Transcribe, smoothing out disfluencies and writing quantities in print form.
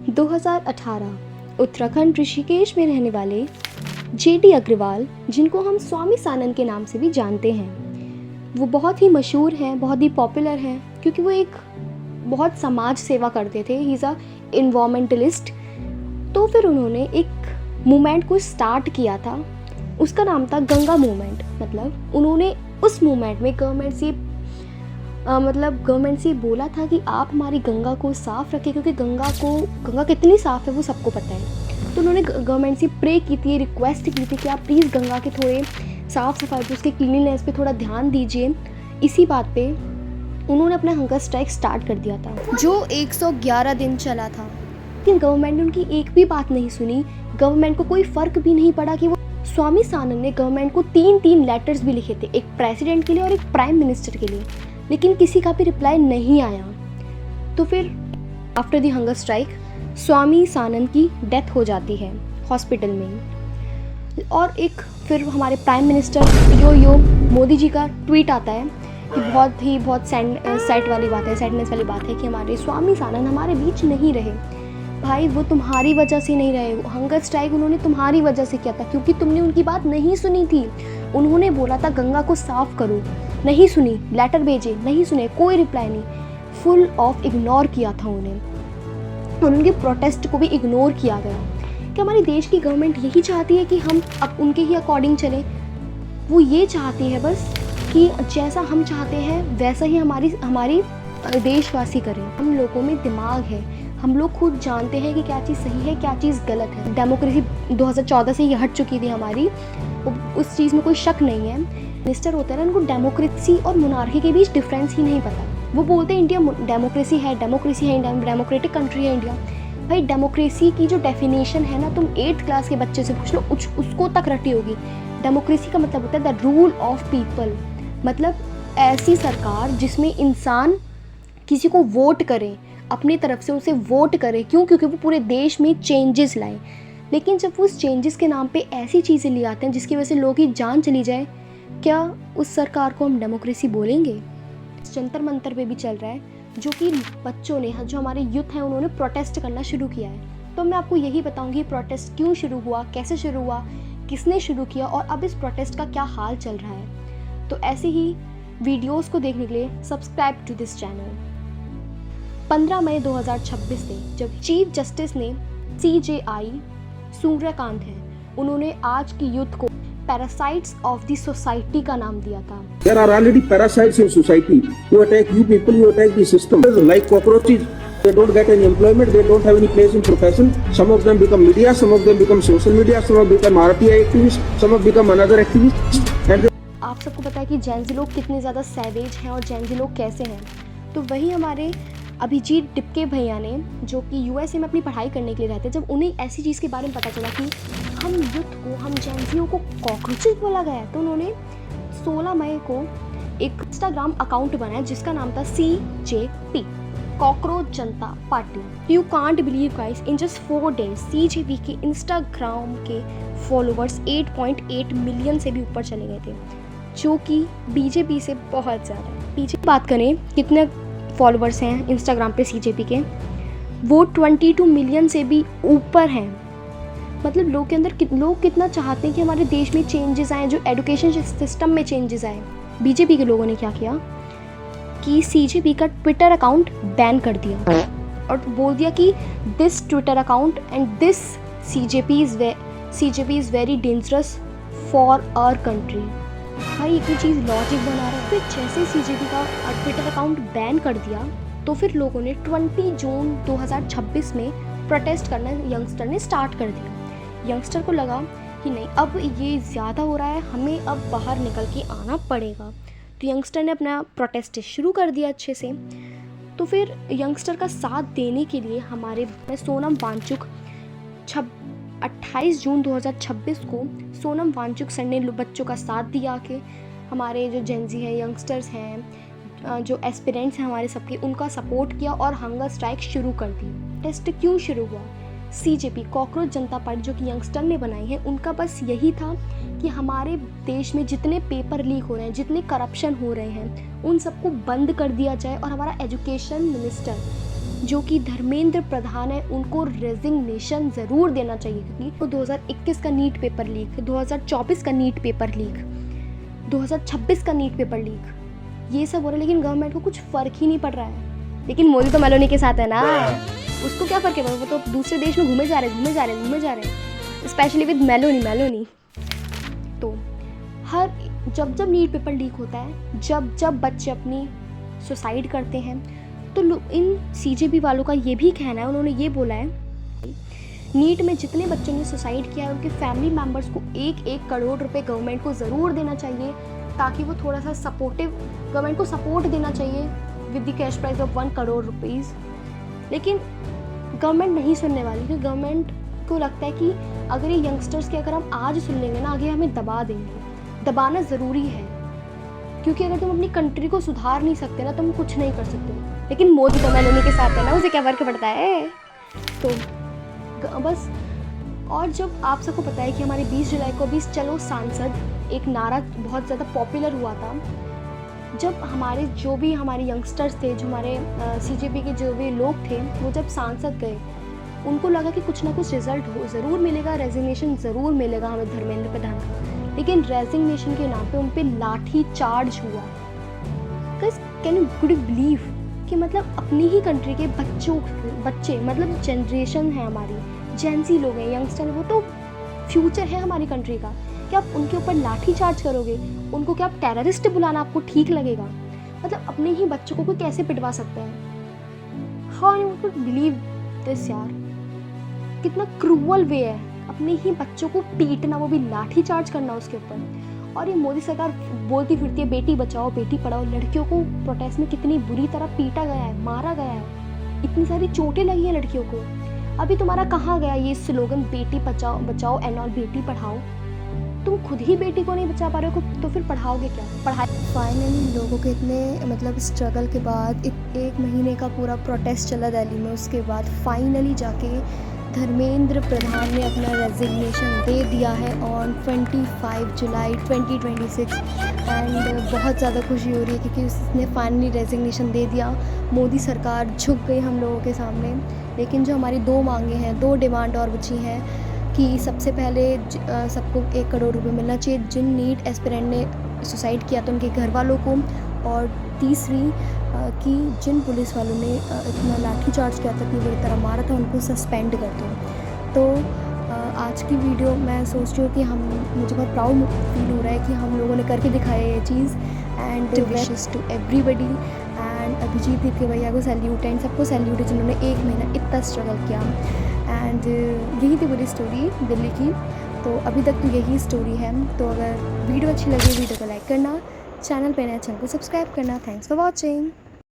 2018 उत्तराखंड ऋषिकेश में रहने वाले जेडी अग्रवाल, जिनको हम स्वामी सानंद के नाम से भी जानते हैं, वो बहुत ही मशहूर हैं, बहुत ही पॉपुलर हैं क्योंकि वो एक बहुत समाज सेवा करते थे। He is a environmentalist. तो फिर उन्होंने एक मूवमेंट को स्टार्ट किया था, उसका नाम था गंगा मूवमेंट। मतलब उन्होंने उस मूवमेंट में गवर्नमेंट से बोला था कि आप हमारी गंगा को साफ़ रखें, क्योंकि गंगा कितनी साफ़ है वो सबको पता है। तो उन्होंने गवर्नमेंट से प्रे की थी, रिक्वेस्ट की थी कि आप प्लीज़ गंगा के थोड़े साफ़ सफाई पे, उसके क्लीनलीनेस पे थोड़ा ध्यान दीजिए। इसी बात पे उन्होंने अपना हंगर स्ट्राइक स्टार्ट कर दिया था, जो 111 दिन चला था। लेकिन गवर्नमेंट ने उनकी एक भी बात नहीं सुनी। गवर्नमेंट को कोई फ़र्क भी नहीं पड़ा कि वो स्वामी सानंद ने गवर्नमेंट को 3 लेटर्स भी लिखे थे, एक प्रेसिडेंट के लिए और एक प्राइम मिनिस्टर के लिए, लेकिन किसी का भी रिप्लाई नहीं आया। तो फिर after the hunger strike Swami Sanand की डेथ हो जाती है हॉस्पिटल में। और एक फिर हमारे प्राइम मिनिस्टर यो मोदी जी का ट्वीट आता है कि बहुत सैडनेस वाली बात है कि हमारे स्वामी सानंद हमारे बीच नहीं रहे। भाई, वो तुम्हारी वजह से नहीं रहे। हंगर स्ट्राइक उन्होंने तुम्हारी वजह से किया था, क्योंकि तुमने उनकी बात नहीं सुनी थी। उन्होंने बोला था गंगा को साफ़ करो, नहीं सुनी, लेटर भेजे, नहीं सुने, कोई रिप्लाई नहीं, फुल ऑफ इग्नोर किया था उन्हें। उनके प्रोटेस्ट को भी इग्नोर किया गया। कि हमारे देश की गवर्नमेंट यही चाहती है कि हम अब उनके ही अकॉर्डिंग चलें। वो ये चाहती है बस कि जैसा हम चाहते हैं वैसा ही हमारी देशवासी करें। हम लोगों में दिमाग है, हम लोग खुद जानते हैं कि क्या चीज़ सही है, क्या चीज़ गलत है। डेमोक्रेसी 2014 से ये हट चुकी थी हमारी, उस चीज़ में कोई शक नहीं है। मिनिस्टर होता है ना, उनको डेमोक्रेसी और मोनार्की के बीच डिफरेंस ही नहीं पता। वो बोलते हैं इंडिया डेमोक्रेसी है, डेमोक्रेटिक कंट्री है इंडिया। भाई, डेमोक्रेसी की जो डेफिनेशन है ना, तुम 8th क्लास के बच्चे से पूछ लो, उसको तक रटी होगी। डेमोक्रेसी का मतलब होता है द रूल ऑफ पीपल, मतलब ऐसी सरकार जिसमें इंसान किसी को वोट करे, अपनी तरफ से उसे वोट करे। क्यों? क्योंकि वो पूरे देश में चेंजेस लाए। लेकिन जब वो उस चेंजेस के नाम पे ऐसी चीज़ें ले आते हैं जिसकी वजह से लोगों की जान चली जाए, क्या उस सरकार को हम डेमोक्रेसी बोलेंगे? जंतर मंतर पे भी चल रहा है, जो कि बच्चों ने, जो हमारे यूथ हैं, उन्होंने प्रोटेस्ट करना शुरू किया है। तो मैं आपको यही बताऊंगी प्रोटेस्ट क्यों शुरू हुआ, कैसे शुरू हुआ, किसने शुरू किया और अब इस प्रोटेस्ट का क्या हाल चल रहा है। तो ऐसे ही वीडियोस को देखने के लिए सब्सक्राइब टू दिस चैनल। 15 मई 2026 से जब चीफ जस्टिस ने CJI सूर्यकांत हैं, उन्होंने आज की यूथ को पैरासाइट्स ऑफ द सोसाइटी का नाम दिया था। There are already parasites in society who attack you people, who attack the system. Like cockroaches, they don't get any employment, they don't have any place in profession. Some of them become media, some of them become social media, some of them become RTI activists, some of them become another activists. And आप सबको पता है कि Gen Z लोग कितने ज़्यादा savage हैं और जैनजी लोग कैसे हैं। तो वही हमारे अभिजीत डिपके भैया ने, जो कि USA में अपनी पढ़ाई करने के लिए रहते, जब उन्हें ऐसी चीज़ के बारे में पता चला कि हम यूथ को, हम जैनजियों को कॉकरोचेस बोला गया है, तो उन्होंने 16 मई को एक इंस्टाग्राम अकाउंट बनाया जिसका नाम था CJP, cockroach Janata party. You can't believe guys, in just 4 days CJP के इंस्टाग्राम के फॉलोअर्स 8.8 मिलियन से भी ऊपर चले गए थे, जो कि BJP से बहुत ज़्यादा है। BJP बात करें कितने फॉलोअर्स हैं इंस्टाग्राम पे CJP के, वो 22 मिलियन से भी ऊपर हैं। मतलब लोग के अंदर लोग कितना चाहते हैं कि हमारे देश में चेंजेस आए, जो एजुकेशन सिस्टम में चेंजेस आए। BJP के लोगों ने क्या किया कि CJP का ट्विटर अकाउंट बैन कर दिया और बोल दिया कि this Twitter account and this CJP is very dangerous for our country. भाई, एक ही चीज़ लॉजिक बना रहा है। फिर जैसे CJP का ट्विटर अकाउंट बैन कर दिया, तो फिर लोगों ने 20 जून 2026 में प्रोटेस्ट करना यंगस्टर ने स्टार्ट कर दिया। यंगस्टर को लगा कि नहीं, अब ये ज़्यादा हो रहा है, हमें अब बाहर निकल के आना पड़ेगा। तो यंगस्टर ने अपना प्रोटेस्ट शुरू कर दिया अच्छे से। तो फिर यंगस्टर का साथ देने के लिए हमारे सोनम वांगचुक 28 जून 2026 को सोनम वांगचुक सर ने बच्चों का साथ दिया कि हमारे जो जेनजी हैं, यंगस्टर्स हैं, जो एस्पिरेंट्स हैं हमारे सबके, उनका सपोर्ट किया और हंगर स्ट्राइक शुरू कर दी। टेस्ट क्यों शुरू हुआ? CJP, कॉकरोच जनता पार्टी, जो कि यंगस्टर ने बनाई है, उनका बस यही था कि हमारे देश में जितने पेपर लीक हो रहे हैं, जितने करप्शन हो रहे हैं, उन सबको बंद कर दिया जाए और हमारा एजुकेशन मिनिस्टर जो कि धर्मेंद्र प्रधान है उनको रेजिग्नेशन ज़रूर देना चाहिए, क्योंकि तो 2021 का नीट पेपर लीक, 2024 का नीट पेपर लीक, 2026 का नीट पेपर लीक, ये सब हो रहा है, लेकिन गवर्नमेंट को कुछ फ़र्क ही नहीं पड़ रहा है। लेकिन मोदी तो मेलोनी के साथ है ना, उसको क्या फ़र्क है, वो तो दूसरे देश में घूमे जा रहे हैं, स्पेशली विद मेलोनी। तो हर जब नीट पेपर लीक होता है, जब बच्चे अपनी सुसाइड करते हैं, तो इन CJP वालों का ये भी कहना है, उन्होंने ये बोला है नीट में जितने बच्चों ने सुसाइड किया है उनके फैमिली मेम्बर्स को 1-1 करोड़ रुपए गवर्नमेंट को ज़रूर देना चाहिए, ताकि वो थोड़ा सा सपोर्टिव, गवर्नमेंट को सपोर्ट देना चाहिए with the cash prize of 1 crore rupees. लेकिन गवर्नमेंट नहीं सुनने वाली, क्योंकि गवर्नमेंट को लगता है कि अगर ये यंगस्टर्स के अगर हम आज सुन लेंगे ना, आगे हमें दबा देंगे। दबाना ज़रूरी है, क्योंकि अगर तुम अपनी कंट्री को सुधार नहीं सकते ना, तुम कुछ नहीं कर सकते। लेकिन मोदी तो मेलोनी के साथ है ना, उसे क्या फ़र्क पड़ता है। तो बस, और जब आप सबको पता है कि हमारे 20 जुलाई को भी चलो सांसद एक नारा बहुत ज़्यादा पॉपुलर हुआ था, जब हमारे जो भी हमारे यंगस्टर्स थे, जो हमारे CJP के जो भी लोग थे, वो जब सांसद गए, उनको लगा कि कुछ ना कुछ रिजल्ट ज़रूर मिलेगा, रेजिग्नेशन ज़रूर मिलेगा हमें धर्मेंद्र प्रधान का। लेकिन रेजिग्नेशन के नाम पे उन पर लाठी चार्ज हुआ। गाइस, कैन यू बिलीव कि मतलब अपनी ही कंट्री के बच्चे मतलब जनरेशन है हमारी, जेंसी लोग हैं, यंगस्टर, वो तो फ्यूचर है हमारी कंट्री का, क्या आप उनके ऊपर लाठी चार्ज करोगे? उनको क्या आप टेररिस्ट बुलाना आपको ठीक लगेगा? मतलब अपने ही बच्चों को कोई कैसे पिटवा सकते हैं? How you could believe this यार, कितना क्रूअल वे है अपने ही बच्चों को पीटना, वो भी लाठी चार्ज करना उसके ऊपर। और ये मोदी सरकार बोलती फिरती है बेटी बचाओ बेटी पढ़ाओ, लड़कियों को प्रोटेस्ट में कितनी बुरी तरह पीटा गया है, मारा गया है, इतनी सारी चोटें लगी हैं लड़कियों को। अभी तुम्हारा कहाँ गया ये slogan Beti Bachao and all, Beti Padhao? तुम खुद ही बेटी को नहीं बचा पा रहे हो तो फिर पढ़ाओगे क्या? फाइनली लोगों के इतने मतलब स्ट्रगल के बाद 1 महीने का पूरा प्रोटेस्ट चला दिल्ली में, उसके बाद फाइनली जाके धर्मेंद्र प्रधान ने अपना रेजिग्नेशन दे दिया है ऑन 25 जुलाई 2026 एंड बहुत ज़्यादा खुशी हो रही है क्योंकि उसने फाइनली रेजिग्नेशन दे दिया। मोदी सरकार झुक गई हम लोगों के सामने। लेकिन जो हमारी 2 मांगे हैं, 2 डिमांड और बची हैं कि सबसे पहले सबको 1 करोड़ रुपए मिलना चाहिए जिन नीट एस्पिरेंट ने सुसाइड किया था उनके घर वालों को, और तीसरी कि जिन पुलिस वालों ने इतना लाठीचार्ज किया था, इतनी बुरी तरह मारा था, उनको सस्पेंड कर दो। तो आज की वीडियो मैं सोच रही हूँ कि मुझे बहुत प्राउड फील हो रहा है कि हम लोगों ने करके दिखाया ये चीज़। And wishes to everybody and Abhijeet के भैया को सैल्यूट एंड सबको सैल्यूट है जिन्होंने 1 महीना इतना स्ट्रगल किया। एंड यही थी पूरी स्टोरी दिल्ली की। तो अभी तक तो यही स्टोरी है। तो अगर वीडियो अच्छी लगी वीडियो को लाइक करना, चैनल पे नए चैनल को सब्सक्राइब करना। Thanks for watching.